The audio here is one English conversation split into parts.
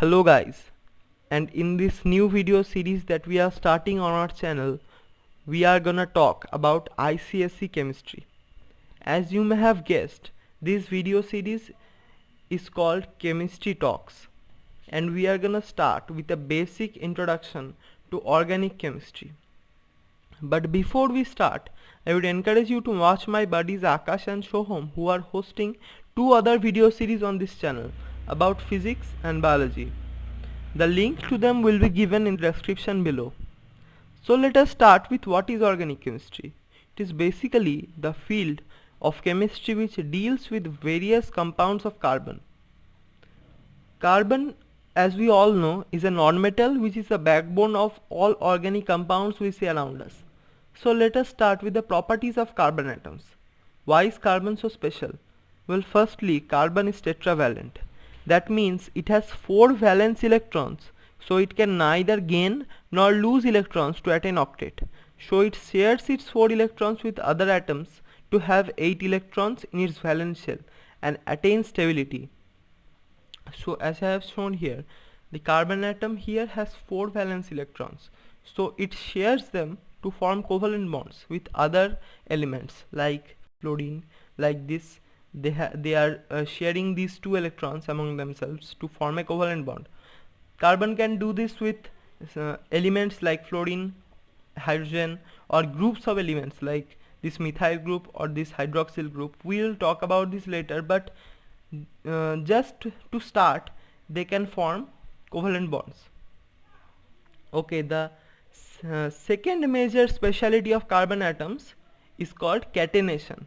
Hello guys, and in this new video series that we are starting on our channel, we are gonna talk about ICSE chemistry. As you may have guessed, this video series is called Chemistry Talks, and we are gonna start with a basic introduction to organic chemistry. But before we start, I would encourage you to watch my buddies Akash and Shoham, who are hosting two other video series on this channel about physics and biology. The link to them will be given in the description below. So let us start with what is organic chemistry. It is basically the field of chemistry which deals with various compounds of carbon. Carbon, as we all know, is a nonmetal which is the backbone of all organic compounds we see around us. So let us start with the properties of carbon atoms. Why is carbon so special? Well, firstly, carbon is tetravalent. That means it has 4 valence electrons, so it can neither gain nor lose electrons to attain octet. So it shares its 4 electrons with other atoms to have 8 electrons in its valence shell and attain stability. So as I have shown here, the carbon atom here has 4 valence electrons, so it shares them to form covalent bonds with other elements like fluorine. Like this, they are sharing these 2 electrons among themselves to form a covalent bond. Carbon can do this with elements like fluorine, hydrogen, or groups of elements like this methyl group or this hydroxyl group. We will talk about this later, but just to start, they can form covalent bonds. Okay, the second major speciality of carbon atoms is called catenation,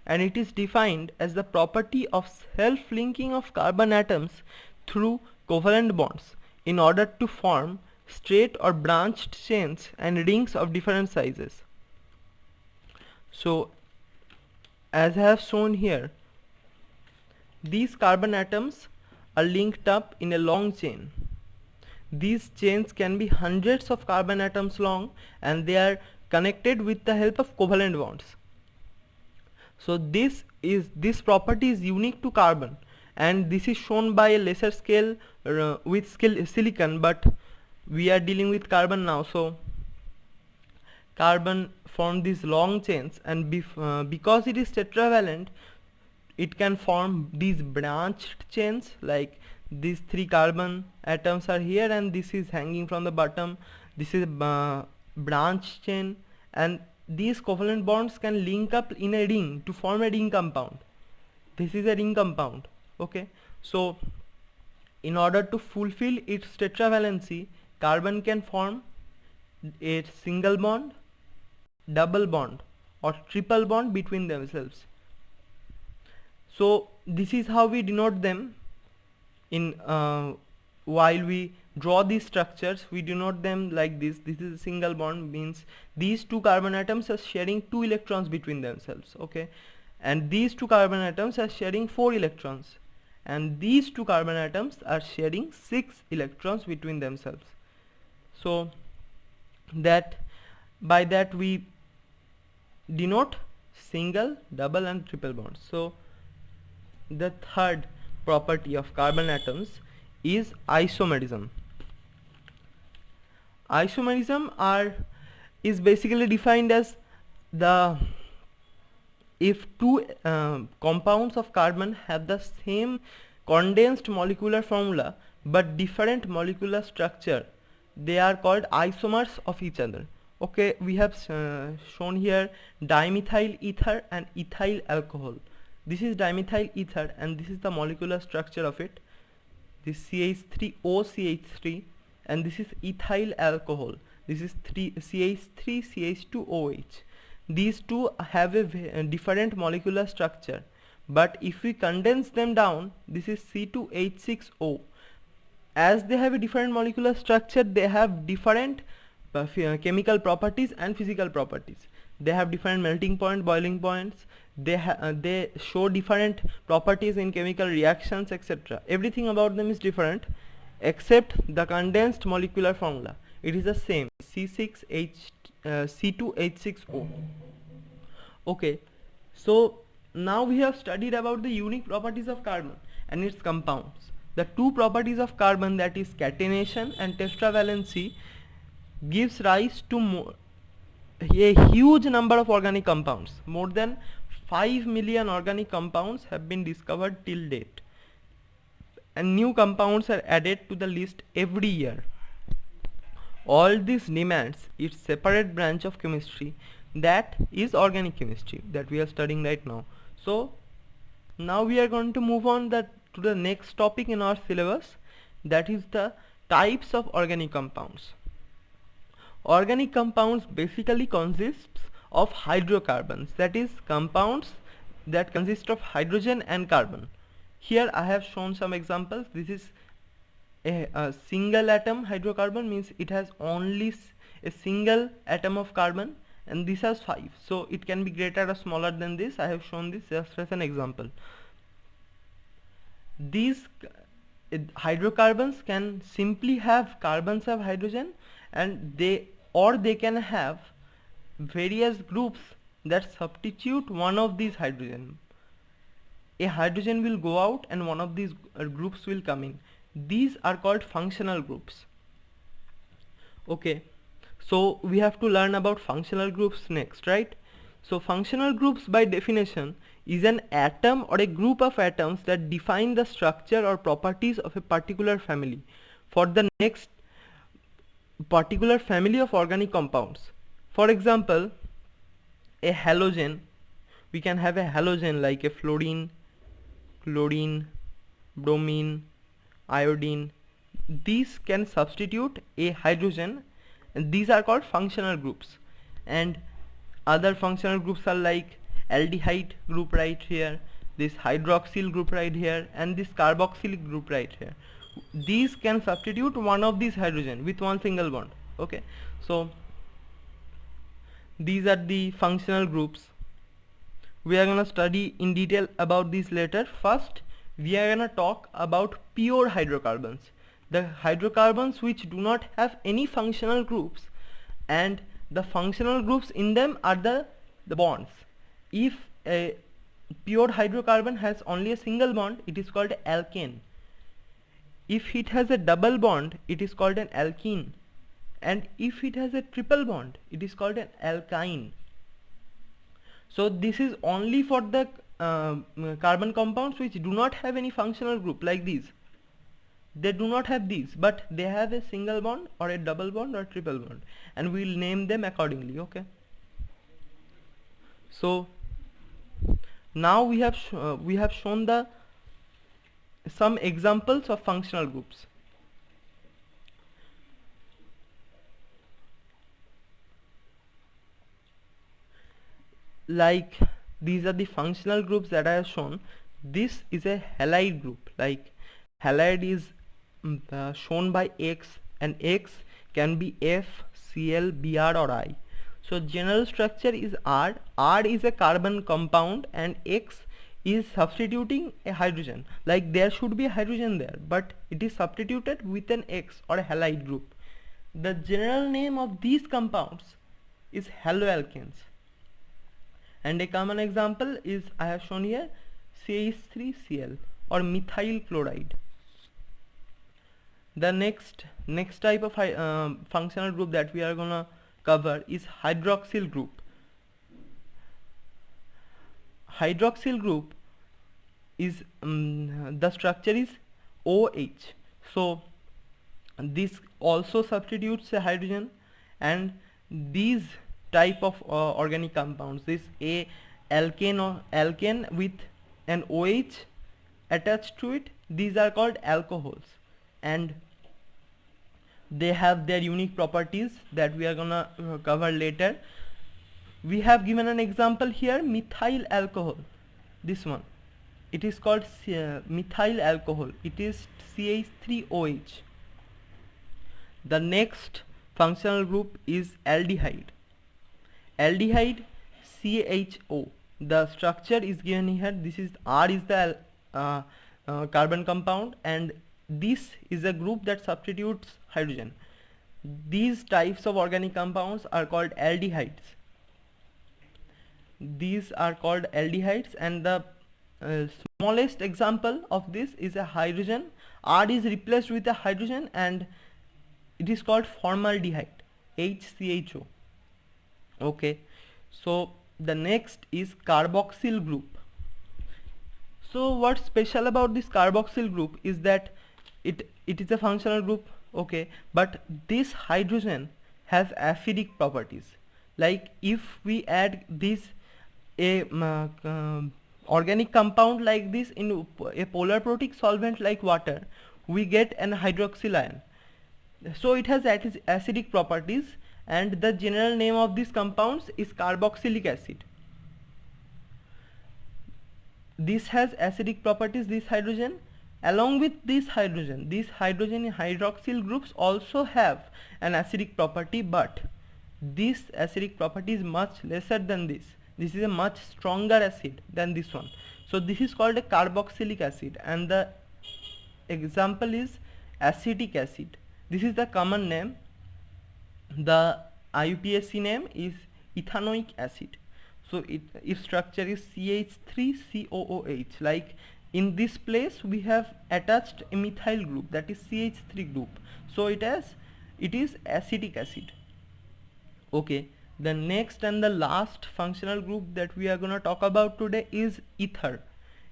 and it is defined as the property of self-linking of carbon atoms through covalent bonds in order to form straight or branched chains and rings of different sizes. So as I have shown here, these carbon atoms are linked up in a long chain. These chains can be hundreds of carbon atoms long, and they are connected with the help of covalent bonds. So this property is unique to carbon, and this is shown by a lesser scale with silicon, but we are dealing with carbon now. So carbon form these long chains, and because it is tetravalent, it can form these branched chains. Like these 3 carbon atoms are here and this is hanging from the bottom. This is a branch chain, and these covalent bonds can link up in a ring to form a ring compound. This is a ring compound. Okay, so in order to fulfill its tetravalency, carbon can form a single bond, double bond, or triple bond between themselves. So this is how we denote them. In while we draw these structures, we denote them like this. This is a single bond, means these 2 carbon atoms are sharing 2 electrons between themselves. Okay, and these 2 carbon atoms are sharing 4 electrons, and these 2 carbon atoms are sharing 6 electrons between themselves. So that by that we denote single, double, and triple bonds. So the third property of carbon atoms is isomerism. Isomerism is basically defined as the if 2 compounds of carbon have the same condensed molecular formula but different molecular structure, they are called isomers of each other. Okay, we have shown here dimethyl ether and ethyl alcohol. This is dimethyl ether and this is the molecular structure of it, this CH3OCH3, and this is ethyl alcohol. This is CH3CH2OH. These two have a different molecular structure, but if we condense them down, this is C2H6O. As they have a different molecular structure, they have different chemical properties and physical properties. They have different melting point, boiling points. They show different properties in chemical reactions, etc. Everything about them is different except the condensed molecular formula. It is the same, C2H6O. Okay, so now we have studied about the unique properties of carbon and its compounds. The two properties of carbon, that is catenation and tetravalency, gives rise to a huge number of organic compounds. More than 5 million organic compounds have been discovered till date, and new compounds are added to the list every year. All this demands its separate branch of chemistry, that is organic chemistry, that we are studying right now. So now we are going to move on to the next topic in our syllabus, that is the types of organic compounds. Organic compounds basically consists of hydrocarbons, that is compounds that consist of hydrogen and carbon. Here I have shown some examples. This is a single atom hydrocarbon, means it has only a single atom of carbon, and this has 5, so it can be greater or smaller than this. I have shown this just as an example. These hydrocarbons can simply have carbons of hydrogen, and they can have various groups that substitute one of these hydrogen. A hydrogen will go out and one of these groups will come in. These are called functional groups. Okay, so we have to learn about functional groups next, right? So functional groups by definition is an atom or a group of atoms that define the structure or properties of a particular family for the next particular family of organic compounds. For example, a halogen, we can have a halogen like a fluorine, chlorine, bromine, iodine. These can substitute a hydrogen, and these are called functional groups. And other functional groups are like aldehyde group right here, this hydroxyl group right here, and this carboxyl group right here. These can substitute one of these hydrogen with one single bond. Okay, so these are the functional groups. We are gonna study in detail about these later. First, we are gonna talk about pure hydrocarbons, the hydrocarbons which do not have any functional groups, and the functional groups in them are the bonds. If a pure hydrocarbon has only a single bond, it is called alkane. If it has a double bond, it is called an alkene, and if it has a triple bond, it is called an alkyne. So this is only for the carbon compounds which do not have any functional group, like these. They do not have these, but they have a single bond or a double bond or triple bond, and we will name them accordingly. Okay, so now we have shown the some examples of functional groups. Like these are the functional groups that I have shown. This is a halide group. Like halide is shown by X, and X can be F, Cl, Br or I. So general structure is R. R is a carbon compound, and X is substituting a hydrogen. Like there should be a hydrogen there, but it is substituted with an X or a halide group. The general name of these compounds is haloalkanes, and a common example is I have shown here CH3Cl or methyl chloride. The next type of functional group that we are gonna cover is hydroxyl group. Hydroxyl group is the structure is OH. So this also substitutes a hydrogen, and these type of organic compounds, this a alkane with an OH attached to it, these are called alcohols, and they have their unique properties that we are gonna cover later. We have given an example here, methyl alcohol. This one, it is called methyl alcohol. It is CH3OH. The next functional group is aldehyde. Aldehyde CHO. The structure is given here. This is R is the carbon compound, and this is a group that substitutes hydrogen. These types of organic compounds are called aldehydes. These are called aldehydes, and the smallest example of this is a hydrogen. R is replaced with a hydrogen and it is called formaldehyde, HCHO. Okay, so the next is carboxyl group. So what's special about this carboxyl group is that it is a functional group, okay, but this hydrogen has acidic properties. Like if we add this a organic compound like this in a polar protic solvent like water, we get an hydroxyl ion. So it has acidic properties, and the general name of these compounds is carboxylic acid. This has acidic properties, this hydrogen. Along with this hydrogen in hydroxyl groups also have an acidic property, but this acidic property is much lesser than this. This is a much stronger acid than this one. So this is called a carboxylic acid, and the example is acetic acid. This is the common name. The IUPAC name is ethanoic acid. So its structure is CH3COOH. Like in this place we have attached a methyl group, that is CH3 group. So it is acetic acid. Okay, the next and the last functional group that we are going to talk about today is ether.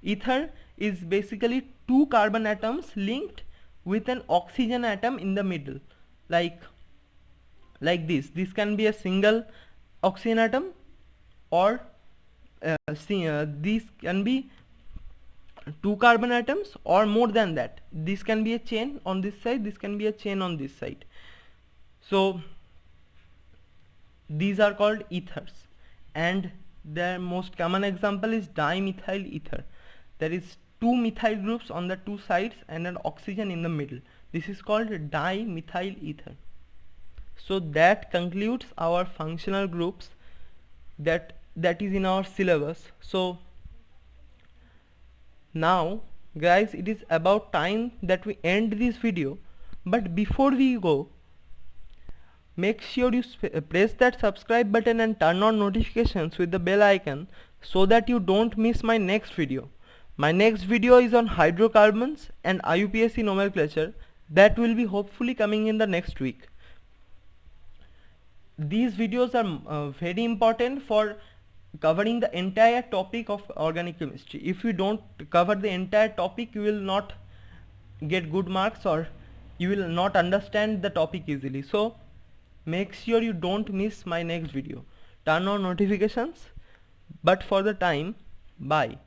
Ether is basically two carbon atoms linked with an oxygen atom in the middle, like this. This can be a single oxygen atom, or these can be two carbon atoms or more than that. This can be a chain on this side, this can be a chain on this side. So these are called ethers, and their most common example is dimethyl ether. There is two methyl groups on the two sides and an oxygen in the middle. This is called dimethyl ether. So that concludes our functional groups that is in our syllabus. So now guys, it is about time that we end this video, but before we go, make sure you press that subscribe button and turn on notifications with the bell icon so that you don't miss my next video. My next video is on hydrocarbons and IUPAC nomenclature. That will be hopefully coming in the next week. These videos are very important for covering the entire topic of organic chemistry. If you don't cover the entire topic, you will not get good marks, or you will not understand the topic easily. So make sure you don't miss my next video. Turn on notifications. But for the time, bye.